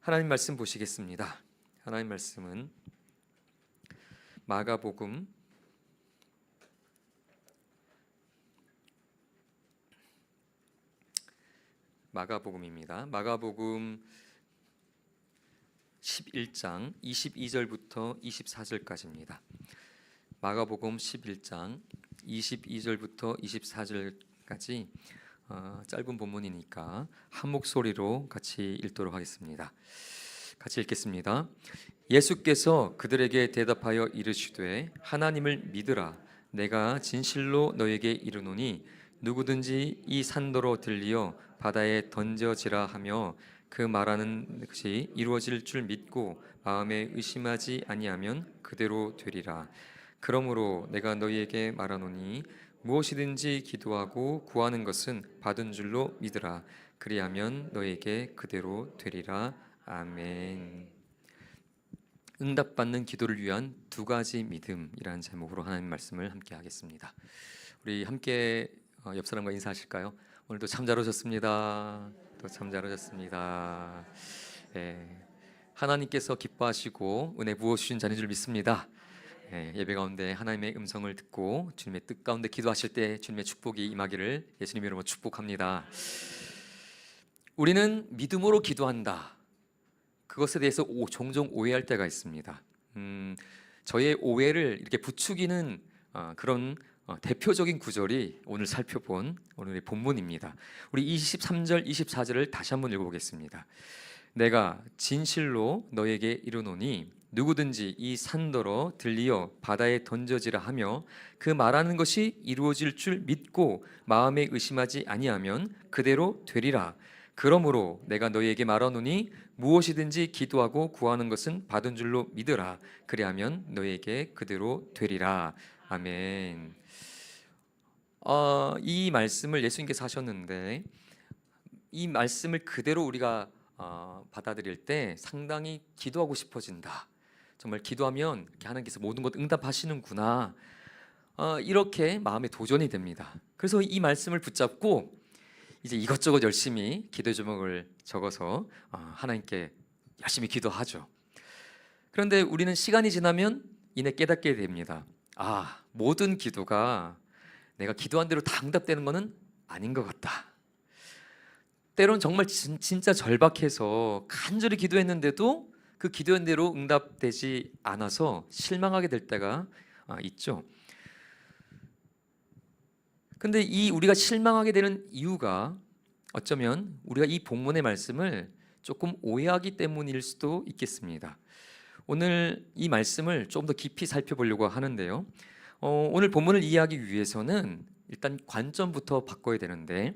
하나님 말씀 보시겠습니다. 하나님 말씀은 마가복음입니다. 마가복음 11장 22절부터 24절까지입니다. 마가복음 11장 22절부터 24절까지 짧은 본문이니까 한 목소리로 같이 읽도록 하겠습니다. 같이 읽겠습니다. 예수께서 그들에게 대답하여 이르시되 하나님을 믿으라. 내가 진실로 너에게 이르노니 누구든지 이 산더러 들리어 바다에 던져지라 하며 그 말하는 것이 이루어질 줄 믿고 마음에 의심하지 아니하면 그대로 되리라. 그러므로 내가 너희에게 말하노니 무엇이든지 기도하고 구하는 것은 받은 줄로 믿으라. 그리하면 너희에게 그대로 되리라. 아멘. 응답받는 기도를 위한 두 가지 믿음이라는 제목으로 하나님 말씀을 함께 하겠습니다. 우리 함께 옆 사람과 인사하실까요? 오늘도 참 잘 오셨습니다. 또 참 잘 오셨습니다. 하나님께서 기뻐하시고 은혜 부어주신 자인 줄 믿습니다. 예배 가운데 하나님의 음성을 듣고 주님의 뜻 가운데 기도하실 때 주님의 축복이 임하기를 예수님의 이름으로 축복합니다. 우리는 믿음으로 기도한다. 그것에 대해서 종종 오해할 때가 있습니다. 저의 오해를 이렇게 부추기는 그런 대표적인 구절이 오늘 살펴본 오늘의 본문입니다. 우리 23절, 24절을 다시 한번 읽어보겠습니다. 내가 진실로 너에게 이르노니 누구든지 이 산더러 들리어 바다에 던져지라 하며 그 말하는 것이 이루어질 줄 믿고 마음에 의심하지 아니하면 그대로 되리라. 그러므로 내가 너희에게 말하노니 무엇이든지 기도하고 구하는 것은 받은 줄로 믿으라. 그리하면 너희에게 그대로 되리라. 아멘. 이 말씀을 예수님께서 하셨는데 이 말씀을 그대로 우리가 받아들일 때 상당히 기도하고 싶어진다. 정말 기도하면 하나님께서 모든 것 응답하시는구나. 이렇게 마음에 도전이 됩니다. 그래서 이 말씀을 붙잡고 이제 이것저것 열심히 기도 제목을 적어서 하나님께 열심히 기도하죠. 그런데 우리는 시간이 지나면 이내 깨닫게 됩니다. 모든 기도가 내가 기도한 대로 다 응답되는 것은 아닌 것 같다. 때론 정말 진짜 절박해서 간절히 기도했는데도 그 기도한 대로 응답되지 않아서 실망하게 될 때가 있죠. 근데 이 우리가 실망하게 되는 이유가 어쩌면 우리가 이 본문의 말씀을 조금 오해하기 때문일 수도 있겠습니다. 오늘 이 말씀을 좀 더 깊이 살펴보려고 하는데요. 오늘 본문을 이해하기 위해서는 일단 관점부터 바꿔야 되는데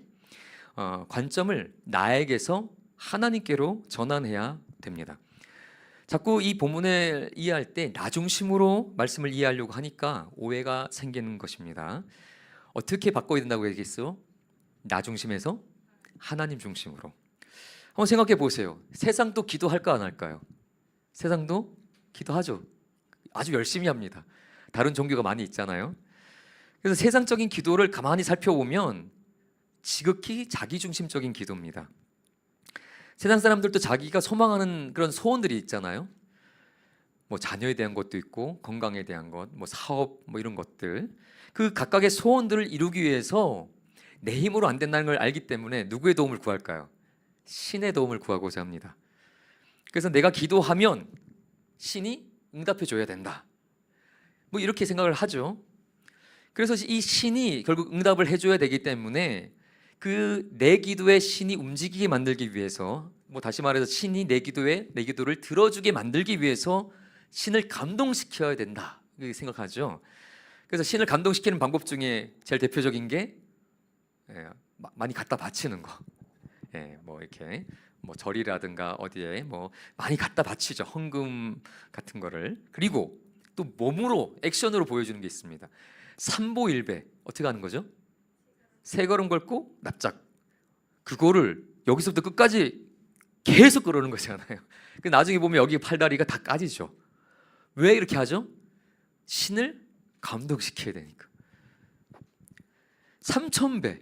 관점을 나에게서 하나님께로 전환해야 됩니다. 자꾸 이 본문을 이해할 때 나 중심으로 말씀을 이해하려고 하니까 오해가 생기는 것입니다. 어떻게 바꿔야 된다고 얘기했어요? 나 중심에서 하나님 중심으로. 한번 생각해 보세요. 세상도 기도할까 안 할까요? 세상도 기도하죠. 아주 열심히 합니다. 다른 종교가 많이 있잖아요. 그래서 세상적인 기도를 가만히 살펴보면 지극히 자기중심적인 기도입니다. 세상 사람들도 자기가 소망하는 그런 소원들이 있잖아요. 자녀에 대한 것도 있고 건강에 대한 것, 사업 이런 것들. 그 각각의 소원들을 이루기 위해서 내 힘으로 안 된다는 걸 알기 때문에 누구의 도움을 구할까요? 신의 도움을 구하고자 합니다. 그래서 내가 기도하면 신이 응답해 줘야 된다. 이렇게 생각을 하죠. 그래서 이 신이 결국 응답을 해줘야 되기 때문에 그 내 기도에 신이 움직이게 만들기 위해서, 다시 말해서 신이 내 기도를 들어주게 만들기 위해서 신을 감동시켜야 된다 이렇게 생각하죠. 그래서 신을 감동시키는 방법 중에 제일 대표적인 게 많이 갖다 바치는 거. 이렇게 절이라든가 어디에 많이 갖다 바치죠. 헌금 같은 거를. 그리고 또 몸으로 액션으로 보여주는 게 있습니다. 삼보일배 어떻게 하는 거죠? 세 걸음 걷고 납작. 그거를 여기서부터 끝까지 계속 그러는 거잖아요. 나중에 보면 여기 팔다리가 다 까지죠. 왜 이렇게 하죠? 신을 감동시켜야 되니까. 3000배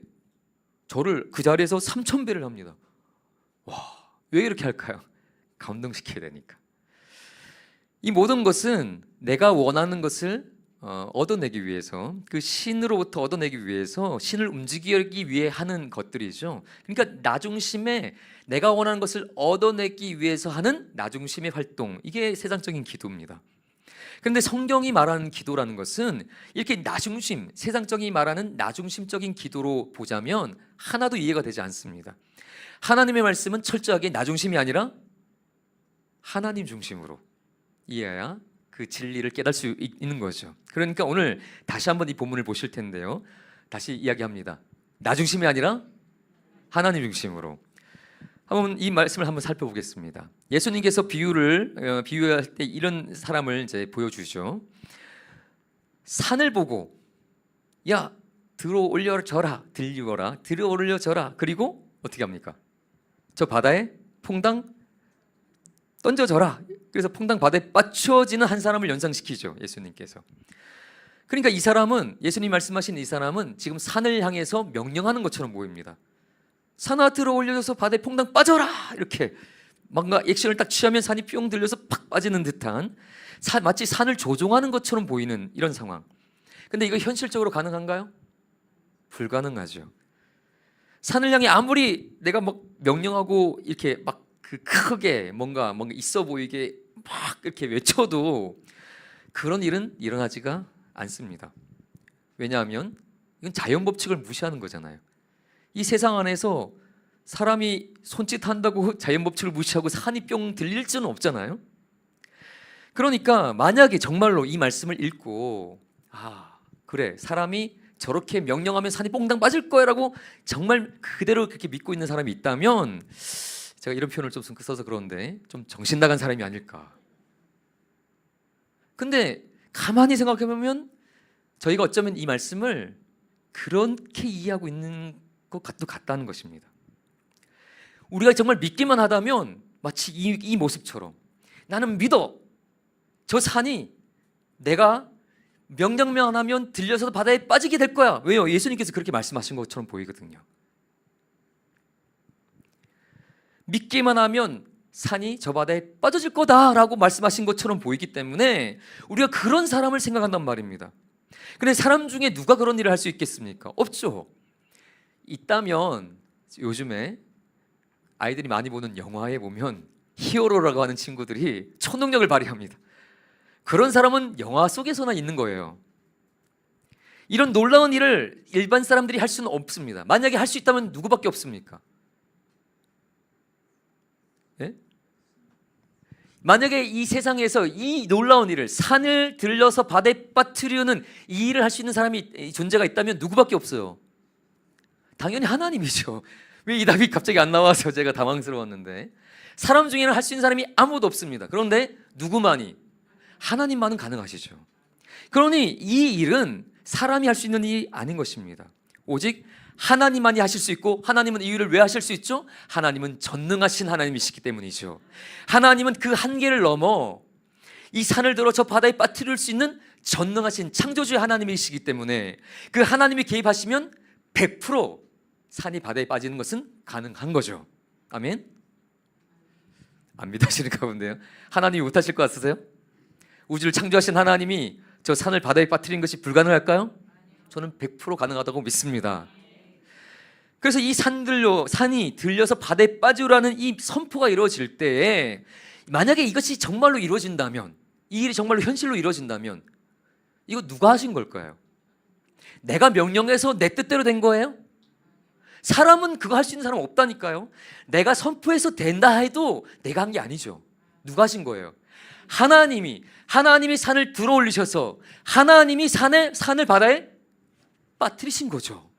저를 그 자리에서 3000배를 합니다. 와, 왜 이렇게 할까요? 감동시켜야 되니까. 이 모든 것은 내가 원하는 것을 얻어내기 위해서, 그 신으로부터 얻어내기 위해서, 신을 움직이기 위해 하는 것들이죠. 그러니까 나 중심의, 내가 원하는 것을 얻어내기 위해서 하는 나 중심의 활동, 이게 세상적인 기도입니다. 그런데 성경이 말하는 기도라는 것은 이렇게 나 중심, 세상적이 말하는 나 중심적인 기도로 보자면 하나도 이해가 되지 않습니다. 하나님의 말씀은 철저하게 나 중심이 아니라 하나님 중심으로 이해해야 그 진리를 깨달을 수 있는 거죠. 그러니까 오늘 다시 한번 이 본문을 보실 텐데요, 다시 이야기합니다. 나 중심이 아니라 하나님 중심으로. 한번 이 말씀을 한번 살펴보겠습니다. 예수님께서 비유할 때 이런 사람을 이제 보여주죠. 산을 보고 야 들어 올려져라, 그리고 어떻게 합니까? 저 바다에 퐁당 던져져라. 그래서 퐁당 바다에 빠쳐지는 한 사람을 연상시키죠, 예수님께서. 그러니까 이 사람은, 예수님 말씀하신 이 사람은 지금 산을 향해서 명령하는 것처럼 보입니다. 산아 들어 올려져서 바다에 퐁당 빠져라, 이렇게 뭔가 액션을 딱 취하면 산이 뿅 들려서 팍 빠지는 듯한, 마치 산을 조종하는 것처럼 보이는 이런 상황. 근데 이거 현실적으로 가능한가요? 불가능하죠. 산을 향해 아무리 내가 막 명령하고 이렇게 막 그 크게 뭔가 있어 보이게 막 이렇게 외쳐도 그런 일은 일어나지가 않습니다. 왜냐하면 이건 자연 법칙을 무시하는 거잖아요. 이 세상 안에서 사람이 손짓한다고 자연 법칙을 무시하고 산이 뿅 들릴 수는 없잖아요. 그러니까 만약에 정말로 이 말씀을 읽고 그래, 사람이 저렇게 명령하면 산이 뽕당 빠질 거야 라고 정말 그대로 그렇게 믿고 있는 사람이 있다면, 제가 이런 표현을 좀 써서 그런데 좀 정신 나간 사람이 아닐까. 근데 가만히 생각해보면 저희가 어쩌면 이 말씀을 그렇게 이해하고 있는 것 같다는 것입니다. 우리가 정말 믿기만 하다면 마치 이 모습처럼, 나는 믿어, 저 산이 내가 명령만 하면 들려서 바다에 빠지게 될 거야. 왜요? 예수님께서 그렇게 말씀하신 것처럼 보이거든요. 믿기만 하면 산이 저 바다에 빠져질 거다라고 말씀하신 것처럼 보이기 때문에 우리가 그런 사람을 생각한단 말입니다. 그런데 사람 중에 누가 그런 일을 할 수 있겠습니까? 없죠. 있다면 요즘에 아이들이 많이 보는 영화에 보면 히어로라고 하는 친구들이 초능력을 발휘합니다. 그런 사람은 영화 속에서나 있는 거예요. 이런 놀라운 일을 일반 사람들이 할 수는 없습니다. 만약에 할 수 있다면 누구밖에 없습니까? 네? 만약에 이 세상에서 이 놀라운 일을, 산을 들려서 바다에 빠뜨리는 이 일을 할 수 있는 사람이, 존재가 있다면 누구밖에 없어요. 당연히 하나님이죠. 왜 이 답이 갑자기 안 나와서 제가 당황스러웠는데, 사람 중에는 할 수 있는 사람이 아무도 없습니다. 그런데 누구만이? 하나님만은 가능하시죠. 그러니 이 일은 사람이 할 수 있는 일이 아닌 것입니다. 오직 하나님만이 하실 수 있고, 하나님은 이 일을 왜 하실 수 있죠? 하나님은 전능하신 하나님이시기 때문이죠. 하나님은 그 한계를 넘어 이 산을 들어 저 바다에 빠뜨릴 수 있는 전능하신 창조주의 하나님이시기 때문에 그 하나님이 개입하시면 100% 산이 바다에 빠지는 것은 가능한 거죠. 아멘? 안 믿으시는가 본데요. 하나님이 못하실 것 같으세요? 우주를 창조하신 하나님이 저 산을 바다에 빠뜨린 것이 불가능할까요? 저는 100% 가능하다고 믿습니다. 그래서 이 산이 들려서 바다에 빠지라는 이 선포가 이루어질 때에, 만약에 이것이 정말로 이루어진다면, 이 일이 정말로 현실로 이루어진다면 이거 누가 하신 걸까요? 내가 명령해서 내 뜻대로 된 거예요? 사람은 그거 할 수 있는 사람 없다니까요. 내가 선포해서 된다 해도 내가 한 게 아니죠. 누가 하신 거예요? 하나님이 산을 들어 올리셔서 하나님이 산을 바다에 빠뜨리신 거죠.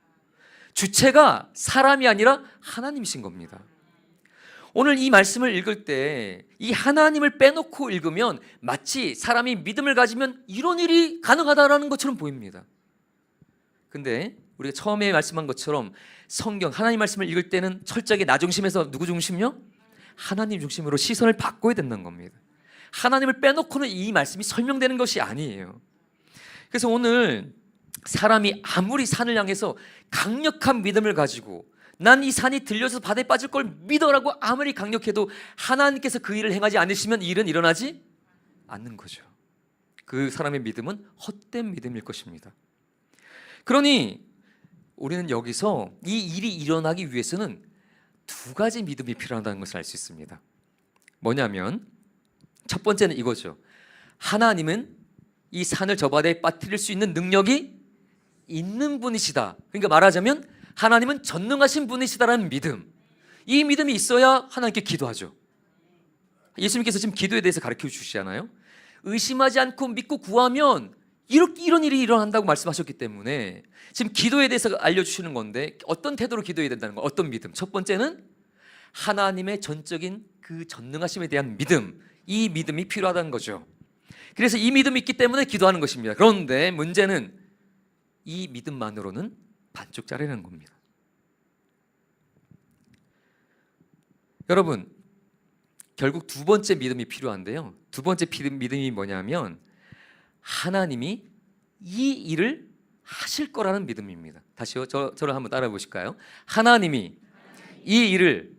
주체가 사람이 아니라 하나님이신 겁니다. 오늘 이 말씀을 읽을 때 이 하나님을 빼놓고 읽으면 마치 사람이 믿음을 가지면 이런 일이 가능하다라는 것처럼 보입니다. 근데 우리가 처음에 말씀한 것처럼 성경, 하나님 말씀을 읽을 때는 철저하게 나 중심에서 누구 중심이요? 하나님 중심으로 시선을 바꿔야 된다는 겁니다. 하나님을 빼놓고는 이 말씀이 설명되는 것이 아니에요. 그래서 오늘 사람이 아무리 산을 향해서 강력한 믿음을 가지고 난 이 산이 들려서 바다에 빠질 걸 믿어라고 아무리 강력해도 하나님께서 그 일을 행하지 않으시면 이 일은 일어나지 않는 거죠. 그 사람의 믿음은 헛된 믿음일 것입니다. 그러니 우리는 여기서 이 일이 일어나기 위해서는 두 가지 믿음이 필요하다는 것을 알 수 있습니다. 뭐냐면 첫 번째는 이거죠. 하나님은 이 산을 저 바다에 빠뜨릴 수 있는 능력이 있는 분이시다. 그러니까 말하자면 하나님은 전능하신 분이시다라는 믿음. 이 믿음이 있어야 하나님께 기도하죠. 예수님께서 지금 기도에 대해서 가르쳐 주시잖아요. 의심하지 않고 믿고 구하면 이런 일이 일어난다고 말씀하셨기 때문에 지금 기도에 대해서 알려주시는 건데 어떤 태도로 기도해야 된다는 거, 어떤 믿음. 첫 번째는 하나님의 전적인 그 전능하심에 대한 믿음, 이 믿음이 필요하다는 거죠. 그래서 이 믿음이 있기 때문에 기도하는 것입니다. 그런데 문제는 이 믿음만으로는 반쪽짜리라는 겁니다. 여러분, 결국 두 번째 믿음이 필요한데요. 두 번째 믿음이 뭐냐면 하나님이 이 일을 하실 거라는 믿음입니다. 다시요, 저를 한번 따라해 보실까요? 하나님이 이 일을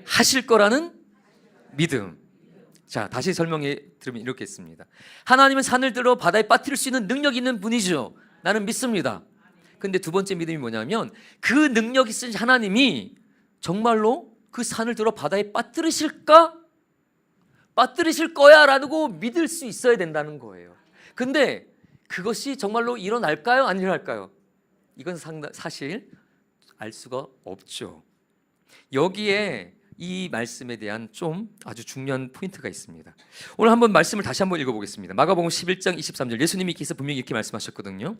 하실 거라는 믿음. 자, 다시 설명해 드리면 이렇게 했습니다. 하나님은 산을 들어 바다에 빠뜨릴 수 있는 능력 있는 분이죠. 나는 믿습니다. 근데 두 번째 믿음이 뭐냐면 그 능력 있으신 하나님이 정말로 그 산을 들어 바다에 빠뜨리실까? 빠뜨리실 거야 라고 믿을 수 있어야 된다는 거예요. 근데 그것이 정말로 일어날까요? 안 일어날까요? 이건 사실 알 수가 없죠. 여기에 이 말씀에 대한 좀 아주 중요한 포인트가 있습니다. 오늘 한번 말씀을 다시 한번 읽어보겠습니다. 마가복음 11장 23절 예수님께서 분명히 이렇게 말씀하셨거든요.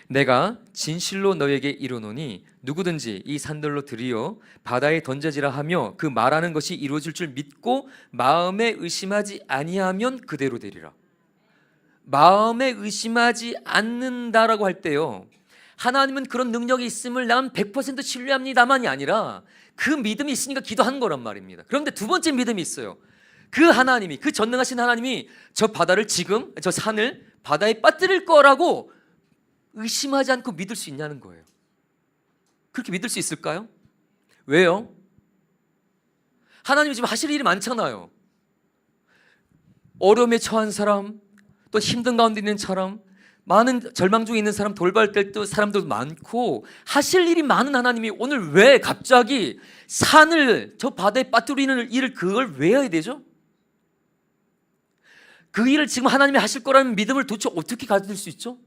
내가 진실로 너에게 이르노니 누구든지 이 산들로 들이어 바다에 던져지라 하며 그 말하는 것이 이루어질 줄 믿고 마음에 의심하지 아니하면 그대로 되리라. 마음에 의심하지 않는다라고 할 때요, 하나님은 그런 능력이 있음을 난 100% 신뢰합니다만이 아니라 그 믿음이 있으니까 기도한 거란 말입니다. 그런데 두 번째 믿음이 있어요. 그 하나님이, 그 전능하신 하나님이 저 바다를 지금, 저 산을 바다에 빠뜨릴 거라고 의심하지 않고 믿을 수 있냐는 거예요. 그렇게 믿을 수 있을까요? 왜요? 하나님이 지금 하실 일이 많잖아요. 어려움에 처한 사람, 또 힘든 가운데 있는 사람, 많은 절망 중에 있는 사람, 돌발될 때 사람들도 많고 하실 일이 많은 하나님이 오늘 왜 갑자기 산을 저 바다에 빠뜨리는 일을 그걸 왜 해야 되죠? 그 일을 지금 하나님이 하실 거라는 믿음을 도대체 어떻게 가질 수 있죠?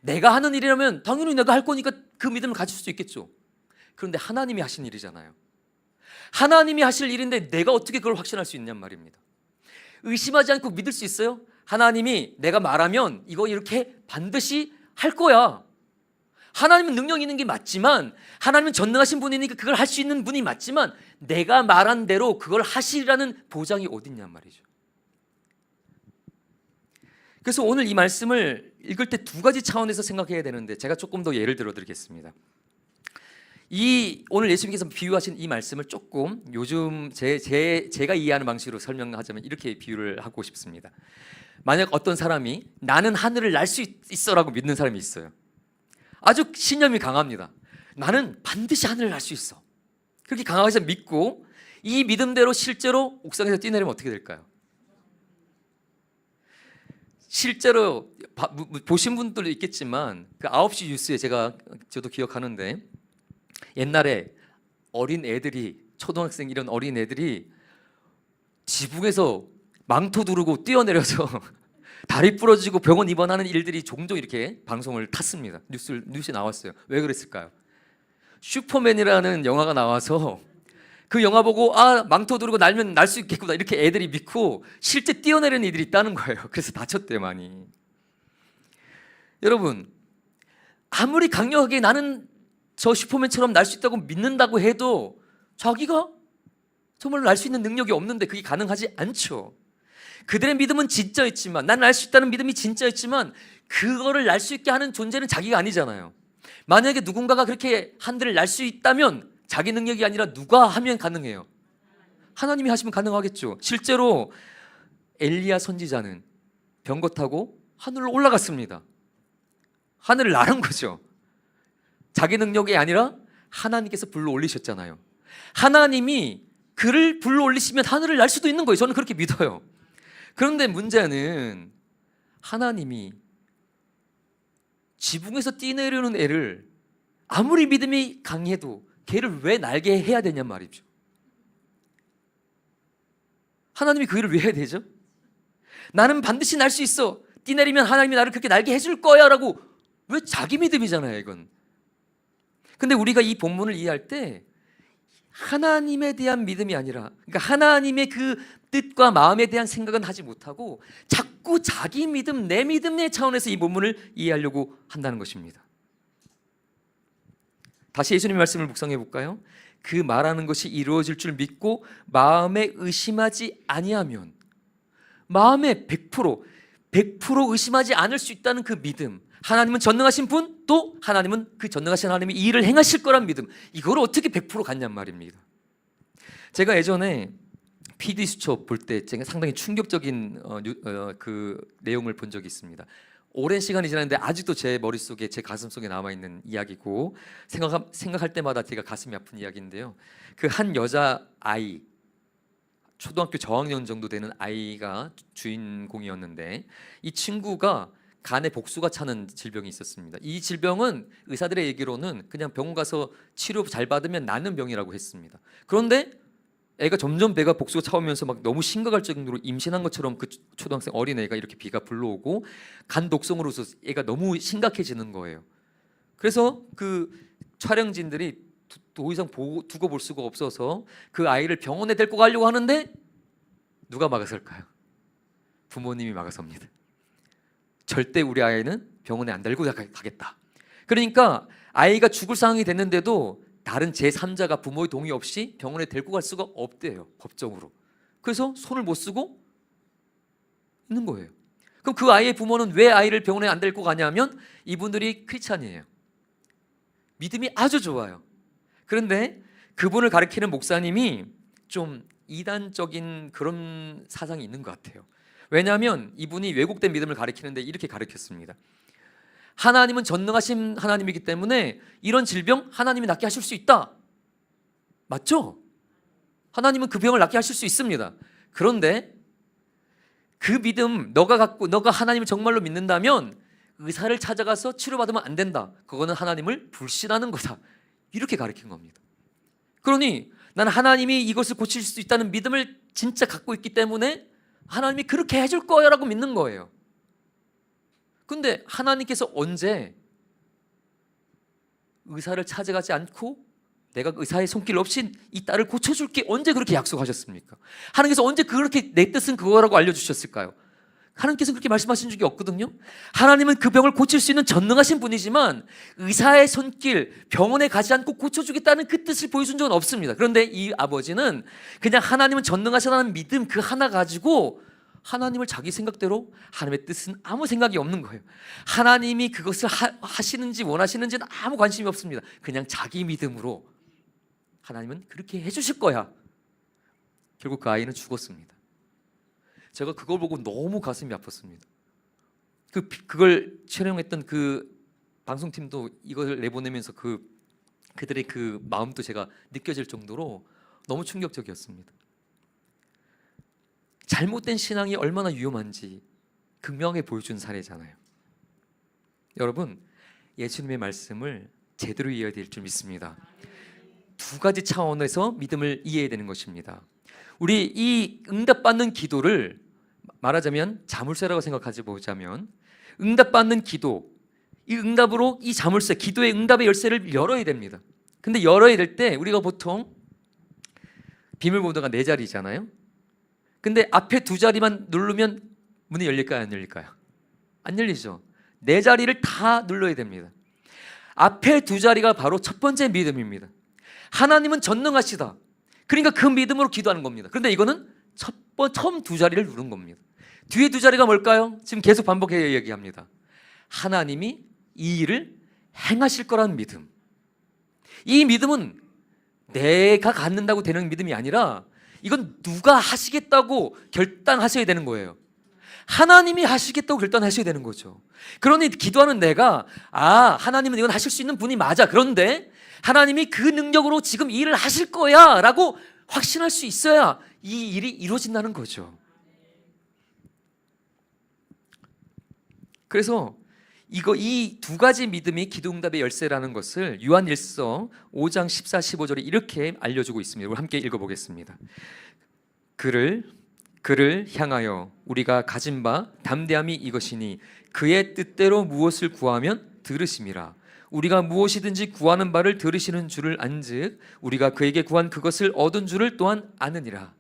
내가 하는 일이라면 당연히 내가 할 거니까 그 믿음을 가질 수 있겠죠. 그런데 하나님이 하신 일이잖아요. 하나님이 하실 일인데 내가 어떻게 그걸 확신할 수 있냔 말입니다. 의심하지 않고 믿을 수 있어요? 하나님이 내가 말하면 이거 이렇게 반드시 할 거야. 하나님은 능력 있는 게 맞지만, 하나님은 전능하신 분이니까 그걸 할 수 있는 분이 맞지만 내가 말한 대로 그걸 하시라는 보장이 어딨냔 말이죠. 그래서 오늘 이 말씀을 읽을 때 두 가지 차원에서 생각해야 되는데 제가 조금 더 예를 들어 드리겠습니다. 오늘 예수님께서 비유하신 이 말씀을 조금 요즘 제가 이해하는 방식으로 설명하자면 이렇게 비유를 하고 싶습니다. 만약 어떤 사람이 나는 하늘을 날 수 있어라고 믿는 사람이 있어요. 아주 신념이 강합니다. 나는 반드시 하늘을 날 수 있어. 그렇게 강하게 믿고 이 믿음대로 실제로 옥상에서 뛰내리면 어떻게 될까요? 실제로 보신 분들도 있겠지만 그 9시 뉴스에 저도 기억하는데 옛날에 어린 애들이, 초등학생 이런 어린 애들이 지붕에서 망토 두르고 뛰어내려서 다리 부러지고 병원 입원하는 일들이 종종 이렇게 방송을 탔습니다. 뉴스에 나왔어요. 왜 그랬을까요? 슈퍼맨이라는 영화가 나와서 그 영화 보고 망토 두르고 날면 날 수 있겠구나 이렇게 애들이 믿고 실제 뛰어내리는 이들이 있다는 거예요. 그래서 다쳤대요, 많이. 여러분, 아무리 강력하게 나는 저 슈퍼맨처럼 날 수 있다고 믿는다고 해도 자기가 정말 날 수 있는 능력이 없는데 그게 가능하지 않죠. 그들의 믿음은 진짜였지만, 난 날 수 있다는 믿음이 진짜였지만 그거를 날 수 있게 하는 존재는 자기가 아니잖아요. 만약에 누군가가 그렇게 하늘을 날 수 있다면 자기 능력이 아니라 누가 하면 가능해요? 하나님이 하시면 가능하겠죠. 실제로 엘리야 선지자는 병거 타고 하늘로 올라갔습니다. 하늘을 나른 거죠. 자기 능력이 아니라 하나님께서 불러 올리셨잖아요. 하나님이 그를 불러 올리시면 하늘을 날 수도 있는 거예요. 저는 그렇게 믿어요. 그런데 문제는 하나님이 지붕에서 뛰내려오는 애를 아무리 믿음이 강해도 걔를 왜 날게 해야 되냔 말이죠. 하나님이 그 일을 왜 해야 되죠? 나는 반드시 날 수 있어. 뛰내리면 하나님이 나를 그렇게 날게 해줄 거야 라고. 왜? 자기 믿음이잖아요, 이건. 근데 우리가 이 본문을 이해할 때 하나님에 대한 믿음이 아니라, 그러니까 하나님의 그 뜻과 마음에 대한 생각은 하지 못하고 자꾸 자기 믿음, 내 믿음의 차원에서 이 본문을 이해하려고 한다는 것입니다. 다시 예수님의 말씀을 묵상해 볼까요? 그 말하는 것이 이루어질 줄 믿고 마음에 의심하지 아니하면, 마음에 100% 의심하지 않을 수 있다는 그 믿음, 하나님은 전능하신 분, 또 하나님은 그 전능하신 하나님이 이 일을 행하실 거란 믿음, 이걸 어떻게 100% 갖냔 말입니다. 제가 예전에 PD수첩 볼 때 제가 상당히 충격적인 그 내용을 본 적이 있습니다. 오랜 시간이 지났는데 아직도 제 머릿속에, 제 가슴속에 남아있는 이야기고, 생각할 때마다 제가 가슴이 아픈 이야기인데요. 그 한 여자아이, 초등학교 저학년 정도 되는 아이가 주인공이었는데, 이 친구가 간에 복수가 차는 질병이 있었습니다. 이 질병은 의사들의 얘기로는 그냥 병원 가서 치료 잘 받으면 낫는 병이라고 했습니다. 그런데 애가 점점 배가 복수가 차오면서 막 너무 심각할 정도로 임신한 것처럼 그 초등학생 어린애가 이렇게 비가 불러오고 간 독성으로서 애가 너무 심각해지는 거예요. 그래서 그 촬영진들이 더 이상 두고 볼 수가 없어서 그 아이를 병원에 데리고 가려고 하는데 누가 막아설까요? 부모님이 막아섭니다. 절대 우리 아이는 병원에 안 데리고 가겠다. 그러니까 아이가 죽을 상황이 됐는데도 다른 제3자가 부모의 동의 없이 병원에 데리고 갈 수가 없대요, 법적으로. 그래서 손을 못 쓰고 있는 거예요. 그럼 그 아이의 부모는 왜 아이를 병원에 안 데리고 가냐면 이분들이 크리스찬이에요. 믿음이 아주 좋아요. 그런데 그분을 가리키는 목사님이 좀 이단적인 그런 사상이 있는 것 같아요. 왜냐하면 이분이 왜곡된 믿음을 가리키는데 이렇게 가르쳤습니다. 하나님은 전능하신 하나님이기 때문에 이런 질병 하나님이 낫게 하실 수 있다. 맞죠? 하나님은 그 병을 낫게 하실 수 있습니다. 그런데 그 믿음 너가 하나님을 정말로 믿는다면 의사를 찾아가서 치료받으면 안 된다. 그거는 하나님을 불신하는 거다. 이렇게 가르친 겁니다. 그러니 나는 하나님이 이것을 고칠 수 있다는 믿음을 진짜 갖고 있기 때문에 하나님이 그렇게 해줄 거야 라고 믿는 거예요. 근데 하나님께서 언제 의사를 찾아가지 않고 내가 의사의 손길 없이 이 딸을 고쳐줄게, 언제 그렇게 약속하셨습니까? 하나님께서 언제 그렇게 내 뜻은 그거라고 알려주셨을까요? 하나님께서 그렇게 말씀하신 적이 없거든요. 하나님은 그 병을 고칠 수 있는 전능하신 분이지만 의사의 손길, 병원에 가지 않고 고쳐주겠다는 그 뜻을 보여준 적은 없습니다. 그런데 이 아버지는 그냥 하나님은 전능하시다는 믿음 그 하나 가지고 하나님을 자기 생각대로, 하나님의 뜻은 아무 생각이 없는 거예요. 하나님이 그것을 하시는지 원하시는지는 아무 관심이 없습니다. 그냥 자기 믿음으로 하나님은 그렇게 해주실 거야. 결국 그 아이는 죽었습니다. 제가 그걸 보고 너무 가슴이 아팠습니다. 그걸 촬영했던 그 방송팀도 이걸 내보내면서 그들의 그 마음도 제가 느껴질 정도로 너무 충격적이었습니다. 잘못된 신앙이 얼마나 위험한지 극명하게 보여준 사례잖아요. 여러분, 예수님의 말씀을 제대로 이해해야 될 줄 믿습니다. 두 가지 차원에서 믿음을 이해해야 되는 것입니다. 우리 이 응답받는 기도를 말하자면 자물쇠라고 생각하지 보자면, 응답받는 기도, 이 응답으로 이 자물쇠, 기도의 응답의 열쇠를 열어야 됩니다. 근데 열어야 될 때 우리가 보통 비밀번호가 4자리잖아요. 근데 앞에 2자리만 누르면 문이 열릴까요, 안 열릴까요? 안 열리죠. 4자리를 다 눌러야 됩니다. 앞에 2자리가 바로 첫 번째 믿음입니다. 하나님은 전능하시다. 그러니까 그 믿음으로 기도하는 겁니다. 그런데 이거는 처음 2자리를 누른 겁니다. 뒤에 2자리가 뭘까요? 지금 계속 반복해서 얘기합니다. 하나님이 이 일을 행하실 거라는 믿음. 이 믿음은 내가 갖는다고 되는 믿음이 아니라 이건 누가 하시겠다고 결단하셔야 되는 거예요. 하나님이 하시겠다고 결단하셔야 되는 거죠. 그러니 기도하는 내가 하나님은 이건 하실 수 있는 분이 맞아. 그런데 하나님이 그 능력으로 지금 이 일을 하실 거야 라고 확신할 수 있어야 이 일이 이루어진다는 거죠. 그래서 이 두 가지 믿음이 기도응답의 열쇠라는 것을 요한일서 5장 14, 15절에 이렇게 알려주고 있습니다. 우리 함께 읽어보겠습니다. 그를 향하여 우리가 가진 바 담대함이 이것이니 그의 뜻대로 무엇을 구하면 들으심이라. 우리가 무엇이든지 구하는 바를 들으시는 줄을 안즉 우리가 그에게 구한 그것을 얻은 줄을 또한 아느니라.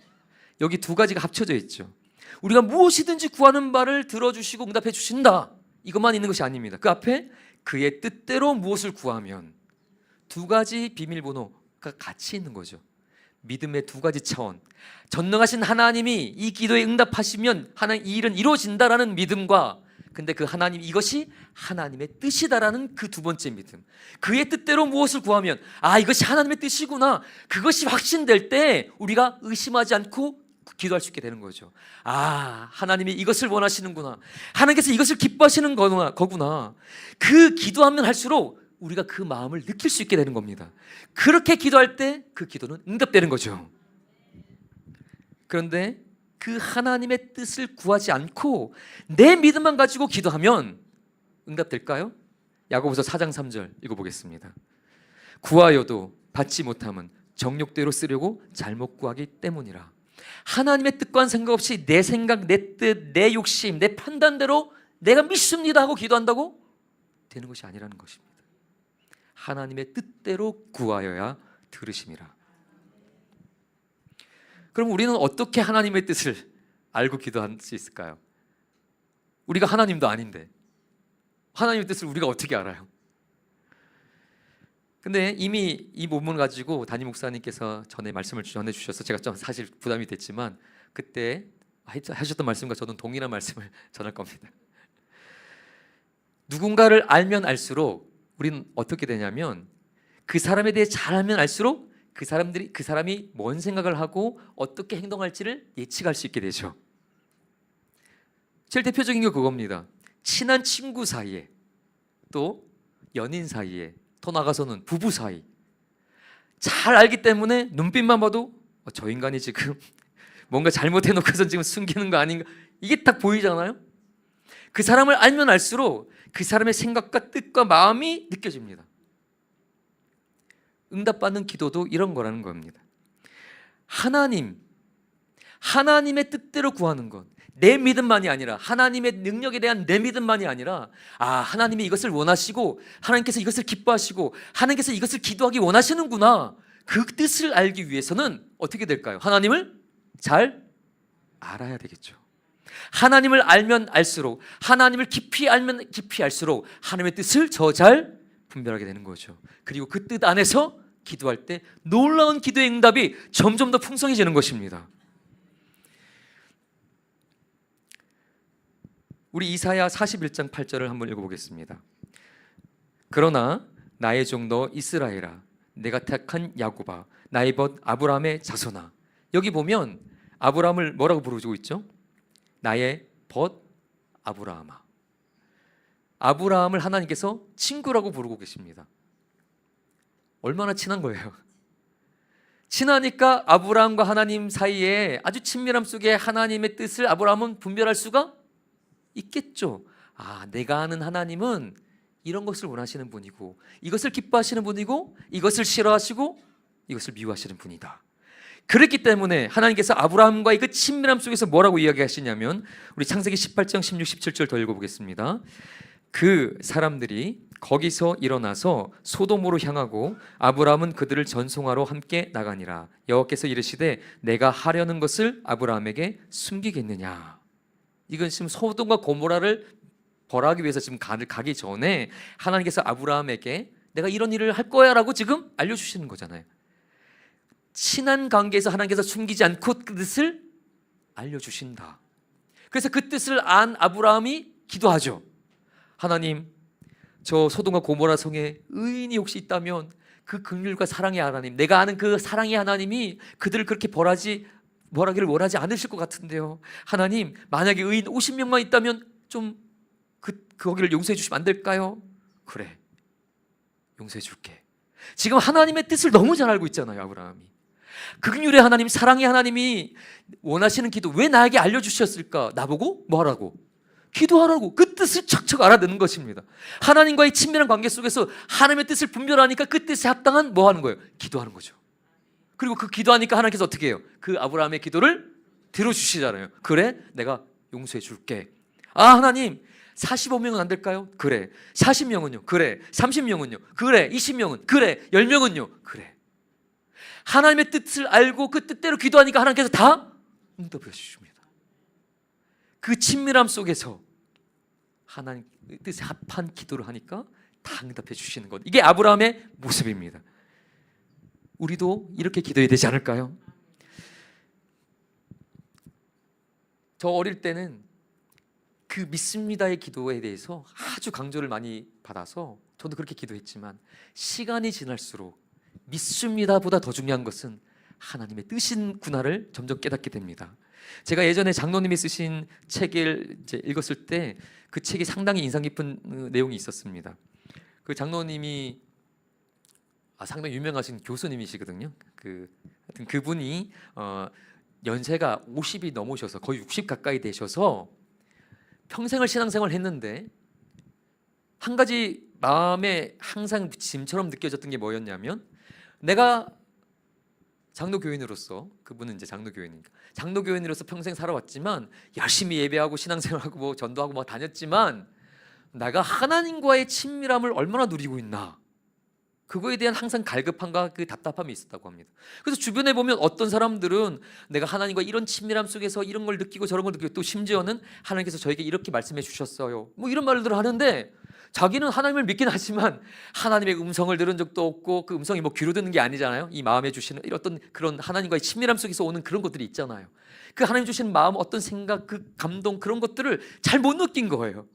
여기 두 가지가 합쳐져 있죠. 우리가 무엇이든지 구하는 바를 들어주시고 응답해 주신다, 이것만 있는 것이 아닙니다. 그 앞에 그의 뜻대로 무엇을 구하면, 두 가지 비밀번호가 같이 있는 거죠. 믿음의 두 가지 차원, 전능하신 하나님이 이 기도에 응답하시면 하나님 이 일은 이루어진다라는 믿음과, 근데 그 하나님, 이것이 하나님의 뜻이다라는 그 두 번째 믿음. 그의 뜻대로 무엇을 구하면 이것이 하나님의 뜻이구나, 그것이 확신될 때 우리가 의심하지 않고 기도할 수 있게 되는 거죠. 하나님이 이것을 원하시는구나, 하나님께서 이것을 기뻐하시는 거구나. 그 기도하면 할수록 우리가 그 마음을 느낄 수 있게 되는 겁니다. 그렇게 기도할 때 그 기도는 응답되는 거죠. 그런데 그 하나님의 뜻을 구하지 않고 내 믿음만 가지고 기도하면 응답될까요? 야고보서 4장 3절 읽어보겠습니다. 구하여도 받지 못함은 정욕대로 쓰려고 잘못 구하기 때문이라. 하나님의 뜻과는 상관없이 내 생각, 내 뜻, 내 욕심, 내 판단대로 내가 믿습니다 하고 기도한다고 되는 것이 아니라는 것입니다. 하나님의 뜻대로 구하여야 들으심이라. 그럼 우리는 어떻게 하나님의 뜻을 알고 기도할 수 있을까요? 우리가 하나님도 아닌데 하나님의 뜻을 우리가 어떻게 알아요? 근데 이미 이 본문을 가지고 담임 목사님께서 전에 말씀을 전해주셔서 제가 좀 사실 부담이 됐지만 그때 하셨던 말씀과 저는 동일한 말씀을 전할 겁니다. 누군가를 알면 알수록 우리는 어떻게 되냐면 그 사람에 대해 잘 알면 알수록 그 사람이 뭔 생각을 하고 어떻게 행동할지를 예측할 수 있게 되죠. 제일 대표적인 게 그겁니다. 친한 친구 사이에, 또 연인 사이에, 더 나가서는 부부 사이, 잘 알기 때문에 눈빛만 봐도 저 인간이 지금 뭔가 잘못해놓고서 지금 숨기는 거 아닌가, 이게 딱 보이잖아요. 그 사람을 알면 알수록 그 사람의 생각과 뜻과 마음이 느껴집니다. 응답받는 기도도 이런 거라는 겁니다. 하나님의 뜻대로 구하는 것, 내 믿음만이 아니라, 하나님의 능력에 대한 내 믿음만이 아니라, 하나님이 이것을 원하시고 하나님께서 이것을 기뻐하시고 하나님께서 이것을 기도하기 원하시는구나, 그 뜻을 알기 위해서는 어떻게 될까요? 하나님을 잘 알아야 되겠죠. 하나님을 알면 알수록, 하나님을 깊이 알면 깊이 알수록 하나님의 뜻을 더 잘 분별하게 되는 거죠. 그리고 그 뜻 안에서 기도할 때 놀라운 기도의 응답이 점점 더 풍성해지는 것입니다. 우리 이사야 41장 8절을 한번 읽어보겠습니다. 그러나 나의 종도 이스라엘아, 내가 택한 야곱아, 나의 벗 아브라함의 자손아. 여기 보면 아브라함을 뭐라고 부르고 있죠? 나의 벗 아브라함아. 아브라함을 하나님께서 친구라고 부르고 계십니다. 얼마나 친한 거예요? 친하니까 아브라함과 하나님 사이에 아주 친밀함 속에 하나님의 뜻을 아브라함은 분별할 수가 있겠죠. 내가 아는 하나님은 이런 것을 원하시는 분이고, 이것을 기뻐하시는 분이고, 이것을 싫어하시고, 이것을 미워하시는 분이다. 그렇기 때문에 하나님께서 아브라함과의 그 친밀함 속에서 뭐라고 이야기하시냐면, 우리 창세기 18장 16, 17절 더 읽어보겠습니다. 그 사람들이 거기서 일어나서 소돔으로 향하고 아브라함은 그들을 전송하러 함께 나가니라. 여호와께서 이르시되 내가 하려는 것을 아브라함에게 숨기겠느냐. 이건 지금 소돔과 고모라를 벌하기 위해서 지금 가기 전에 하나님께서 아브라함에게 내가 이런 일을 할 거야 라고 지금 알려주시는 거잖아요. 친한 관계에서 하나님께서 숨기지 않고 그 뜻을 알려주신다. 그래서 그 뜻을 안 아브라함이 기도하죠. 하나님, 저 소돔과 고모라 성에 의인이 혹시 있다면 그 긍휼과 사랑의 하나님, 내가 아는 그 사랑의 하나님이 그들을 그렇게 벌하기를 원하지 않으실 것 같은데요. 하나님, 만약에 의인 50명만 있다면 좀 거기를 용서해 주시면 안 될까요? 그래, 용서해 줄게. 지금 하나님의 뜻을 너무 잘 알고 있잖아요, 아브라함이. 긍휼의 하나님, 사랑의 하나님이 원하시는 기도 왜 나에게 알려주셨을까? 나보고 뭐 하라고? 기도하라고. 그 뜻을 척척 알아듣는 것입니다. 하나님과의 친밀한 관계 속에서 하나님의 뜻을 분별하니까 그 뜻에 합당한 뭐 하는 거예요? 기도하는 거죠. 그리고 그 기도하니까 하나님께서 어떻게 해요? 그 아브라함의 기도를 들어주시잖아요. 그래, 내가 용서해 줄게. 아, 하나님 45명은 안 될까요? 그래. 40명은요? 그래. 30명은요? 그래. 20명은? 그래. 10명은요? 그래. 하나님의 뜻을 알고 그 뜻대로 기도하니까 하나님께서 다 응답해 주십니다. 그 친밀함 속에서 하나님 뜻에 합한 기도를 하니까 다 응답해 주시는 것. 이게 아브라함의 모습입니다. 우리도 이렇게 기도해야 되지 않을까요? 저 어릴 때는 그 믿습니다의 기도에 대해서 아주 강조를 많이 받아서 저도 그렇게 기도했지만 시간이 지날수록 믿습니다보다 더 중요한 것은 하나님의 뜻이구나를 점점 깨닫게 됩니다. 제가 예전에 장로님이 쓰신 책을 이제 읽었을 때 그 책이 상당히 인상 깊은 내용이 있었습니다. 그 장로님이 상당히 유명하신 교수님이시거든요. 하여튼 그분이 연세가 50이 넘으셔서 거의 60 가까이 되셔서 평생을 신앙생활을 했는데 한 가지 마음에 항상 짐처럼 느껴졌던 게 뭐였냐면, 내가 장로교인으로서, 그분은 이제 장로교인이니까 장로교인으로서 평생 살아왔지만 열심히 예배하고 신앙생활하고 뭐 전도하고 뭐 다녔지만 내가 하나님과의 친밀함을 얼마나 누리고 있나, 그거에 대한 항상 갈급함과 그 답답함이 있었다고 합니다. 그래서 주변에 보면 어떤 사람들은 내가 하나님과 이런 친밀함 속에서 이런 걸 느끼고 저런 걸 느끼고, 또 심지어는 하나님께서 저에게 이렇게 말씀해 주셨어요, 뭐 이런 말들을 하는데 자기는 하나님을 믿긴 하지만 하나님의 음성을 들은 적도 없고, 그 음성이 뭐 귀로 듣는 게 아니잖아요. 이 마음에 주시는 어떤 그런 하나님과의 친밀함 속에서 오는 그런 것들이 있잖아요. 그 하나님 주시는 마음, 어떤 생각, 그 감동, 그런 것들을 잘 못 느낀 거예요.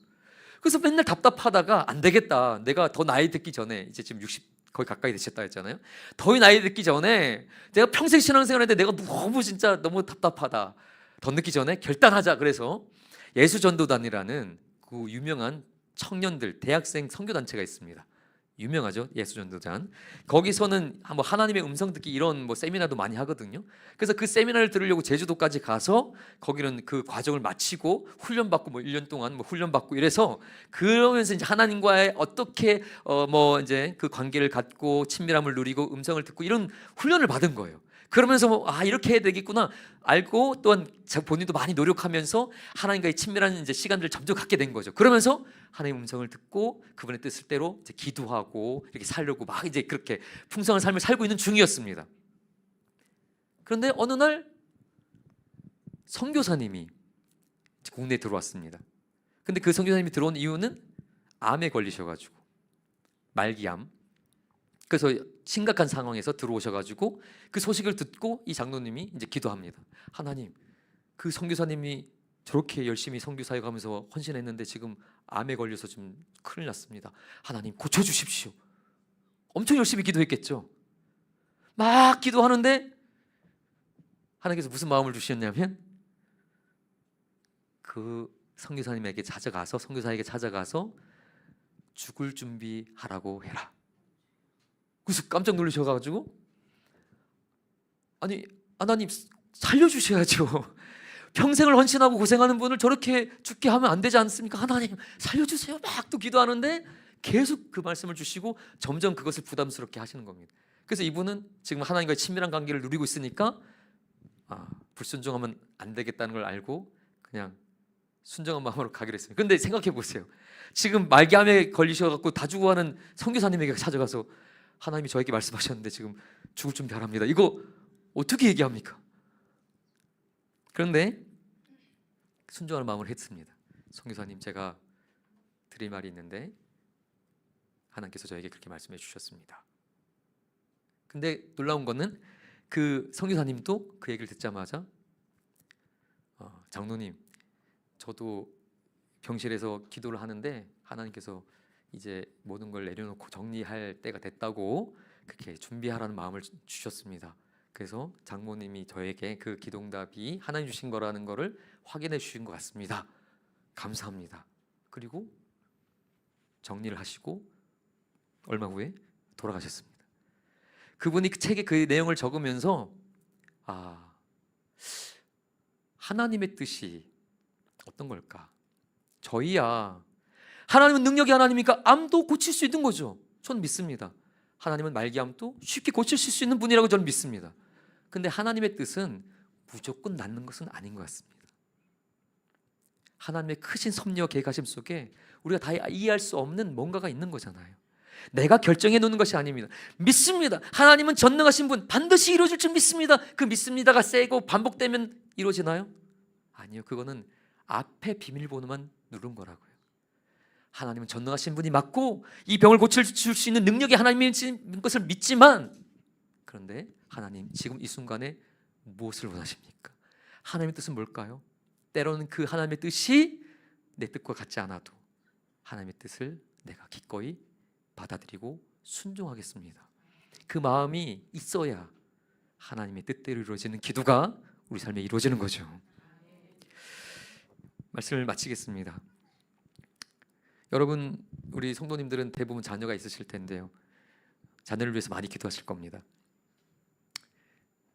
그래서 맨날 답답하다가 안 되겠다, 내가 더 나이 듣기 전에, 이제 지금 60 거의 가까이 되셨다 했잖아요. 더 나이 듣기 전에, 내가 평생 신앙생활했는데 내가 너무 진짜 너무 답답하다, 더 늦기 전에 결단하자. 그래서 예수전도단이라는 그 유명한 청년들, 대학생 선교단체가 있습니다. 유명하죠, 예수전도단. 거기서는 뭐 하나님의 음성 듣기 이런 뭐 세미나도 많이 하거든요. 그래서 그 세미나를 들으려고 제주도까지 가서 거기는 그 과정을 마치고 훈련받고 뭐 1년 동안 뭐 훈련받고 이래서, 그러면서 이제 하나님과의 어떻게 뭐 이제 그 관계를 갖고 친밀함을 누리고 음성을 듣고 이런 훈련을 받은 거예요. 그러면서 뭐 이렇게 해야 되겠구나 알고, 또한 본인도 많이 노력하면서 하나님과의 친밀한 이제 시간들을 점점 갖게 된 거죠. 그러면서 하나님의 음성을 듣고 그분의 뜻대로 이제 기도하고 이렇게 살려고 막 이제 그렇게 풍성한 삶을 살고 있는 중이었습니다. 그런데 어느 날 선교사님이 국내에 들어왔습니다. 근데 그 선교사님이 들어온 이유는 암에 걸리셔가지고, 말기암. 그래서 심각한 상황에서 들어오셔가지고 그 소식을 듣고 이 장로님이 이제 기도합니다. 하나님, 그 선교사님이 저렇게 열심히 선교 사역하면서 헌신했는데 지금 암에 걸려서 좀 큰일 났습니다. 하나님 고쳐주십시오. 엄청 열심히 기도했겠죠. 막 기도하는데 하나님께서 무슨 마음을 주셨냐면, 그 선교사님에게 찾아가서, 선교사에게 찾아가서 죽을 준비하라고 해라. 그래서 깜짝 놀라셔가지고, 아니 하나님 살려주셔야죠. 평생을 헌신하고 고생하는 분을 저렇게 죽게 하면 안 되지 않습니까? 하나님 살려주세요. 막 또 기도하는데 계속 그 말씀을 주시고 점점 그것을 부담스럽게 하시는 겁니다. 그래서 이분은 지금 하나님과의 친밀한 관계를 누리고 있으니까 불순종하면 안 되겠다는 걸 알고 그냥 순정한 마음으로 가기로 했습니다. 근데 생각해 보세요. 지금 말기암에 걸리셔갖고 다 죽어가는 선교사님에게 찾아가서 하나님이 저에게 말씀하셨는데 지금 죽을 준비하랍니다. 이거 어떻게 얘기합니까? 그런데 순종하는 마음을 했습니다. 선교사님, 제가 드릴 말이 있는데 하나님께서 저에게 그렇게 말씀해 주셨습니다. 근데 놀라운 거는 그 선교사님도 그 얘기를 듣자마자 장로님, 저도 병실에서 기도를 하는데 하나님께서 이제 모든 걸 내려놓고 정리할 때가 됐다고 그렇게 준비하라는 마음을 주셨습니다. 그래서 장모님이 저에게 그 기도응답이 하나님 주신 거라는 거를 확인해 주신 것 같습니다. 감사합니다. 그리고 정리를 하시고 얼마 후에 돌아가셨습니다. 그분이 그 책에 그 내용을 적으면서 하나님의 뜻이 어떤 걸까? 저희야 하나님은 능력이 하나님이니까 암도 고칠 수 있는 거죠. 저는 믿습니다. 하나님은 말기암도 쉽게 고치실 수 있는 분이라고 저는 믿습니다. 근데 하나님의 뜻은 무조건 낫는 것은 아닌 것 같습니다. 하나님의 크신 섭리와 계획하심 속에 우리가 다 이해할 수 없는 뭔가가 있는 거잖아요. 내가 결정해 놓는 것이 아닙니다. 믿습니다. 하나님은 전능하신 분, 반드시 이루어질 줄 믿습니다. 그 믿습니다가 세고 반복되면 이루어지나요? 아니요. 그거는 앞에 비밀번호만 누른 거라고요. 하나님은 전능하신 분이 맞고 이 병을 고쳐줄 수 있는 능력이 하나님인 것을 믿지만, 그런데 하나님 지금 이 순간에 무엇을 원하십니까? 하나님의 뜻은 뭘까요? 때로는 그 하나님의 뜻이 내 뜻과 같지 않아도 하나님의 뜻을 내가 기꺼이 받아들이고 순종하겠습니다. 그 마음이 있어야 하나님의 뜻대로 이루어지는 기도가 우리 삶에 이루어지는 거죠. 말씀을 마치겠습니다. 여러분, 우리 성도님들은 대부분 자녀가 있으실 텐데요, 자녀를 위해서 많이 기도하실 겁니다.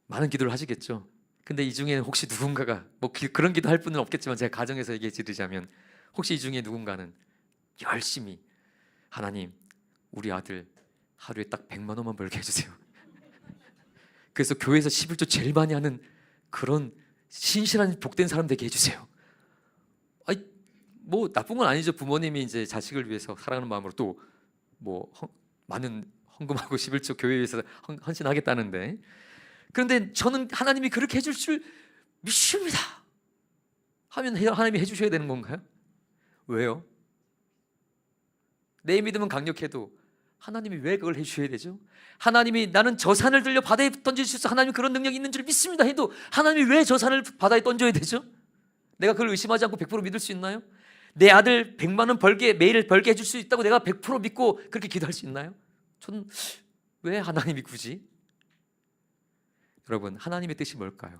많은 기도를 하시겠죠. 근데 이 중에 혹시 누군가가 그런 기도 할 분은 없겠지만 제가 가정에서 얘기해 드리자면, 혹시 이 중에 누군가는 열심히 하나님 우리 아들 하루에 딱 100만 원만 벌게 해주세요. 그래서 교회에서 11조 제일 많이 하는 그런 신실한 복된 사람 되게 해주세요. 뭐 나쁜 건 아니죠. 부모님이 이제 자식을 위해서 사랑하는 마음으로 또 뭐 많은 헌금하고 11조 교회 위해서 헌신하겠다는데, 그런데 저는 하나님이 그렇게 해줄 줄 믿습니다 하면 하나님이 해주셔야 되는 건가요? 왜요? 내 믿음은 강력해도 하나님이 왜 그걸 해주셔야 되죠? 하나님이 나는 저 산을 들려 바다에 던질 수 있어, 하나님이 그런 능력이 있는 줄 믿습니다 해도 하나님이 왜 저 산을 바다에 던져야 되죠? 내가 그걸 의심하지 않고 100% 믿을 수 있나요? 내 아들 100만 원 매일 벌게 해줄 수 있다고 내가 100% 믿고 그렇게 기도할 수 있나요? 저는 왜 하나님이 굳이? 여러분, 하나님의 뜻이 뭘까요?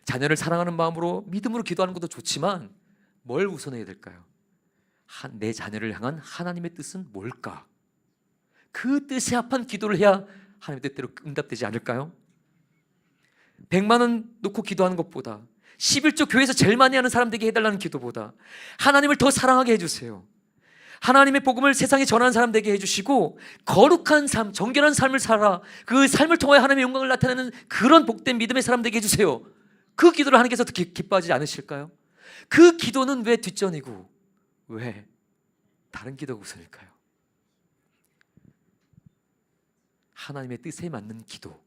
자녀를 사랑하는 마음으로 믿음으로 기도하는 것도 좋지만 뭘 우선해야 될까요? 내 자녀를 향한 하나님의 뜻은 뭘까? 그 뜻에 합한 기도를 해야 하나님의 뜻대로 응답되지 않을까요? 100만 원 놓고 기도하는 것보다, 11조 교회에서 제일 많이 하는 사람들에게 해달라는 기도보다 하나님을 더 사랑하게 해주세요. 하나님의 복음을 세상에 전하는 사람 되게 해주시고 거룩한 삶, 정결한 삶을 살아 그 삶을 통하여 하나님의 영광을 나타내는 그런 복된 믿음의 사람 되게 해주세요. 그 기도를 하나님께서 기뻐하지 않으실까요? 그 기도는 왜 뒷전이고 왜 다른 기도가 우선일까요? 하나님의 뜻에 맞는 기도,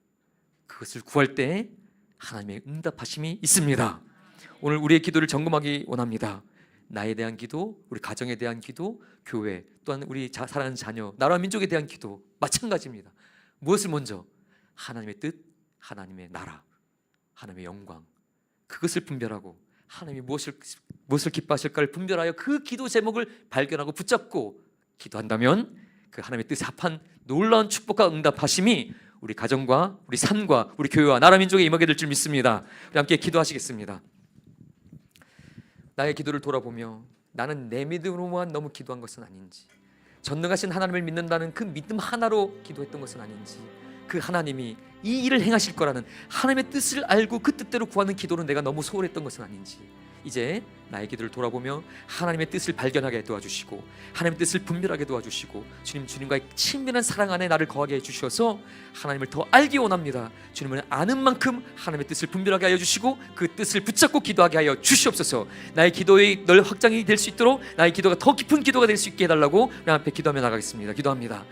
그것을 구할 때 하나님의 응답하심이 있습니다. 오늘 우리의 기도를 점검하기 원합니다. 나에 대한 기도, 우리 가정에 대한 기도, 교회, 또한 우리 사랑하는 자녀, 나라와 민족에 대한 기도 마찬가지입니다. 무엇을 먼저? 하나님의 뜻, 하나님의 나라, 하나님의 영광, 그것을 분별하고 하나님이 무엇을 기뻐하실까를 분별하여 그 기도 제목을 발견하고 붙잡고 기도한다면 그 하나님의 뜻에 합한 놀라운 축복과 응답하심이 우리 가정과 우리 삶과 우리 교회와 나라 민족에 임하게 될 줄 믿습니다. 우리 함께 기도하시겠습니다. 나의 기도를 돌아보며 나는 내 믿음으로만 너무 기도한 것은 아닌지, 전능하신 하나님을 믿는다는 그 믿음 하나로 기도했던 것은 아닌지, 그 하나님이 이 일을 행하실 거라는 하나님의 뜻을 알고 그 뜻대로 구하는 기도는 내가 너무 소홀했던 것은 아닌지, 이제 나의 기도를 돌아보며 하나님의 뜻을 발견하게 도와주시고 하나님의 뜻을 분별하게 도와주시고 주님과의 친밀한 사랑 안에 나를 거하게 해주셔서 하나님을 더 알기 원합니다. 주님을 아는 만큼 하나님의 뜻을 분별하게 하여 주시고 그 뜻을 붙잡고 기도하게 하여 주시옵소서. 나의 기도의 확장이 될 수 있도록 나의 기도가 더 깊은 기도가 될 수 있게 해달라고 우리 앞에 기도하며 나가겠습니다. 기도합니다.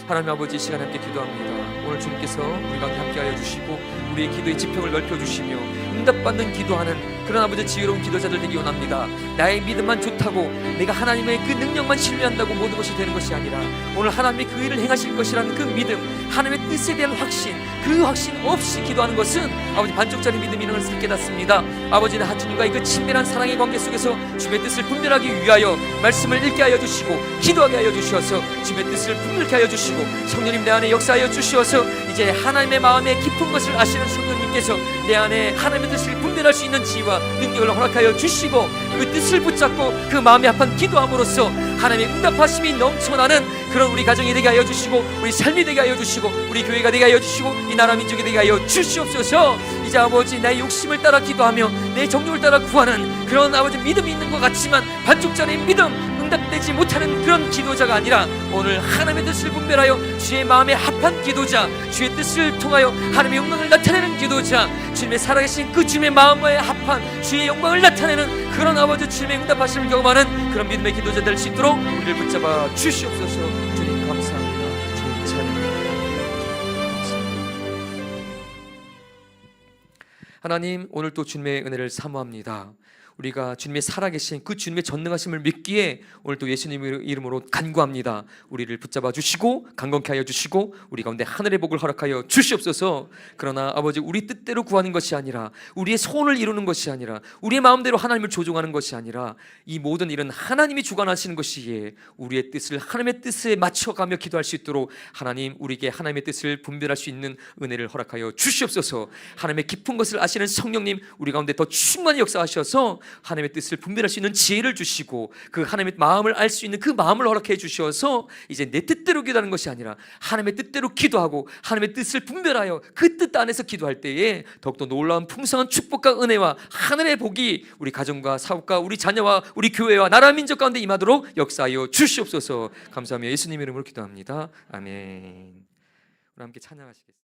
하나님 아버지, 이 시간에 함께 기도합니다. 오늘 주님께서 우리 가운데 함께 하여 주시고 우리의 기도의 지평을 넓혀주시며 응답받는 기도하는 그런 아버지 지혜로운 기도자들 되기 원합니다. 나의 믿음만 좋다고 내가 하나님의 그 능력만 신뢰한다고 모든 것이 되는 것이 아니라 오늘 하나님의 그 일을 행하실 것이라는 그 믿음, 하나님의 뜻에 대한 확신, 그 확신 없이 기도하는 것은 아버지 반쪽짜리 믿음이라는 것을 깨닫습니다. 아버지는 하나님과의 그 친밀한 사랑의 관계 속에서 주의 뜻을 분별하기 위하여 말씀을 읽게 하여 주시고 기도하게 하여 주셔서 주의 뜻을 분별케 하여 주시고 성령님 내 안에 역사하여 주시어서 이제 하나님의 마음의 깊은 것을 아시는 성령님께서 내 안에 하나님의 뜻을 분별할 수 있는 지혜와 능력을 허락하여 주시고 그 뜻을 붙잡고 그 마음에 합한 기도함으로써 하나님의 응답하심이 넘쳐나는 그런 우리 가정이 되게 하여 주시고 우리 삶이 되게 하여 주시고 우리 교회가 되게 하여 주시고 이 나라 민족이 되게 하여 주시옵소서. 이제 아버지 나의 욕심을 따라 기도하며 내 정욕을 따라 구하는 그런 아버지 믿음이 있는 것 같지만 반쪽짜리 믿음 응답되지 못하는 그런 기도자가 아니라 오늘 하나님의 뜻을 분별하여 주의 마음에 합한 기도자, 주의 뜻을 통하여 하나님의 영광을 나타내는 기도자, 주님의 살아계신 그 주님의 마음에 합한 주의 영광을 나타내는 그런 아버지 주님의 응답하심을 경험하는 그런 믿음의 기도자 될 수 있도록 우리를 붙잡아 주시옵소서. 주님 감사합니다. 주님 찬양합니다. 하나님, 오늘 또 주님의 은혜를 사모합니다. 우리가 주님의 살아계신 그 주님의 전능하심을 믿기에 오늘 또 예수님의 이름으로 간구합니다. 우리를 붙잡아 주시고 강건케 하여 주시고 우리 가운데 하늘의 복을 허락하여 주시옵소서. 그러나 아버지, 우리 뜻대로 구하는 것이 아니라 우리의 소원을 이루는 것이 아니라 우리의 마음대로 하나님을 조종하는 것이 아니라 이 모든 일은 하나님이 주관하시는 것이기에 우리의 뜻을 하나님의 뜻에 맞춰가며 기도할 수 있도록 하나님, 우리에게 하나님의 뜻을 분별할 수 있는 은혜를 허락하여 주시옵소서. 하나님의 깊은 것을 아시는 성령님, 우리 가운데 더 충만히 역사하셔서 하나님의 뜻을 분별할 수 있는 지혜를 주시고 그 하나님의 마음을 알 수 있는 그 마음을 허락해 주셔서 이제 내 뜻대로 기도하는 것이 아니라 하나님의 뜻대로 기도하고 하나님의 뜻을 분별하여 그 뜻 안에서 기도할 때에 더욱더 놀라운 풍성한 축복과 은혜와 하늘의 복이 우리 가정과 사업과 우리 자녀와 우리 교회와 나라 민족 가운데 임하도록 역사하여 주시옵소서. 감사하며 예수님 이름으로 기도합니다. 아멘. 우리 함께 찬양하시겠습니다.